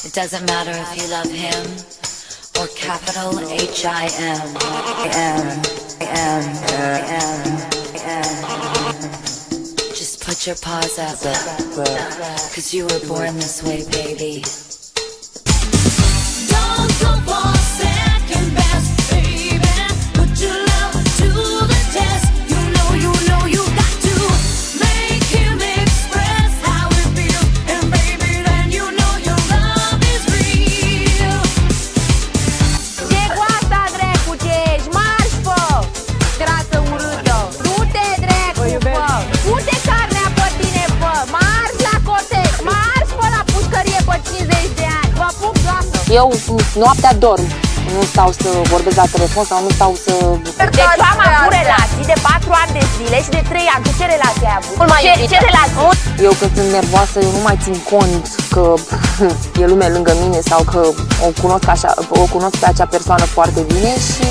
It doesn't matter if you love him or capital H-I-M. Just put your paws up, 'cause you were born this way, baby. Don't go for second best, baby. Put your love to the test. You know you got to make him express how it feels. And baby, then you know your love is real. Ce goata, dracu, ce ești? Marș, fă! Drată urâtă! Du-te, dracu, fă! Du-te carnea pe tine, fă! Marș la cortex! Marș, fă, la pușcărie pe 50 de ani! Vă pup, doamnă! Eu noaptea dorm. Nu stau să vorbesc la telefon sau nu stau să... Deci eu am avut relații de 4 ani de zile și de 3 ani. Tu ce relație ai avut? Ce relații? Eu când sunt nervoasă, eu nu mai țin cont că e lume lângă mine sau că o cunosc pe acea persoană foarte bine și...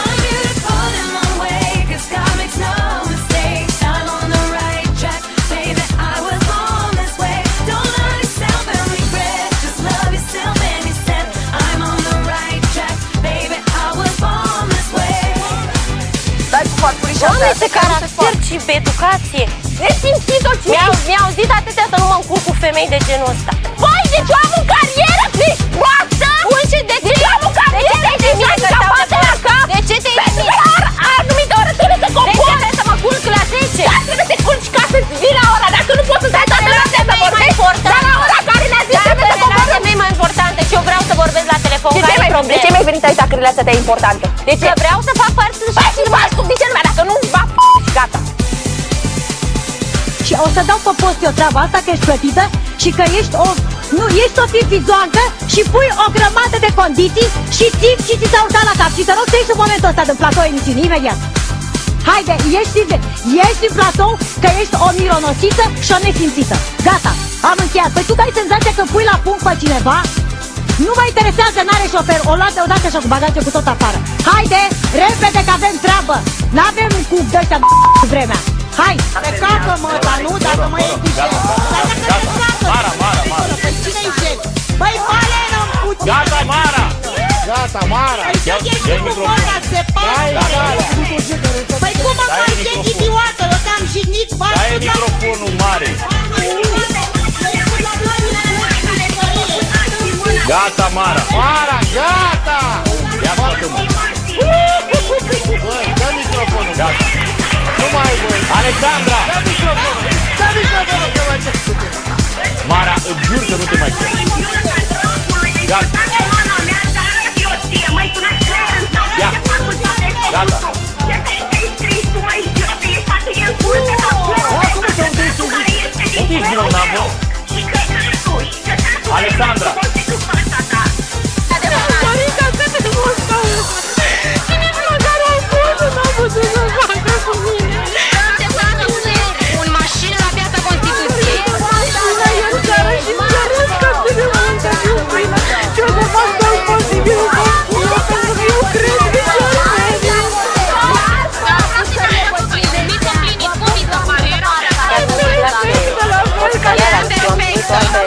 I'm beautiful in my way, 'cause God makes no mistakes. I'm on the right track, baby. I was born this way. Don't love yourself and regret. Just love yourself and accept. I'm on the right track, baby. I was born this way. Doamne, ce caracter și pe educație! Nesimțit-o, mi-au zis atâtea să nu mă încurc cu femei de genul ăsta. Băi, deci eu am o carieră, ești proastă? Bun, și de ce eu am o carieră? De ce te-ai trimis ca bate la cap? De ce te-ai trimis? Ar numit de oră, trebuie să compor! De ce trebuie să mă culc la 10? Da, trebuie să te culci ca să vii la ora, dacă nu poți să stai toată la să vorbești. Dar la ora care ne-a zis trebuie să compor! Dar femei mai importante și eu vreau să vorbesc la telefon, care e problema? De ce mi-ai venit aici dacă relația ta e importantă? De ce? Vreau să fac parte și să faci cum zice lumea, dacă nu va și gata. Și o să dau pe post eu treaba asta că ești plătită și că ești o... Nu, ești o fifizoancă și pui o grămadă de condiții și țip și ți s-a urcat la cap. Și te rog să ieși în momentul ăsta din platou emisiunii, imediat. Haide, ieși din platou că ești o mironosită și o nesimțită. Gata, am încheiat. Păi tu că ai senzația că pui la punct pe cineva, nu mă interesează, n-are șofer, o luat deodată și cu bagaje cu tot afară. Haide, repede că avem treabă. N-avem cu de-ăștia cu vremea. Hai, plecacă-mă, dar nu, dacă mă iei cu șef. Mara. Păi cine-i șef? Băi, Valeră, puțin. Gata, Mara! Păi să ieși cu mora, se pare. Păi cum mă faci, idiotă? Eu te-am jignit, faci. Dai microfonul mare! Gata, Mara! Mara, gata! Ia scoate-mă! Băi, dă microfonul! Gata! Nu mai voi! Alexandra! Dă microfonul! Dă microfonul că mă cer cu tine! Mara, îți jur că nu te mai cer! Gata! Ia! Gata! Unde ești bolnavă? Alexandra!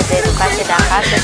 De educație de acasă.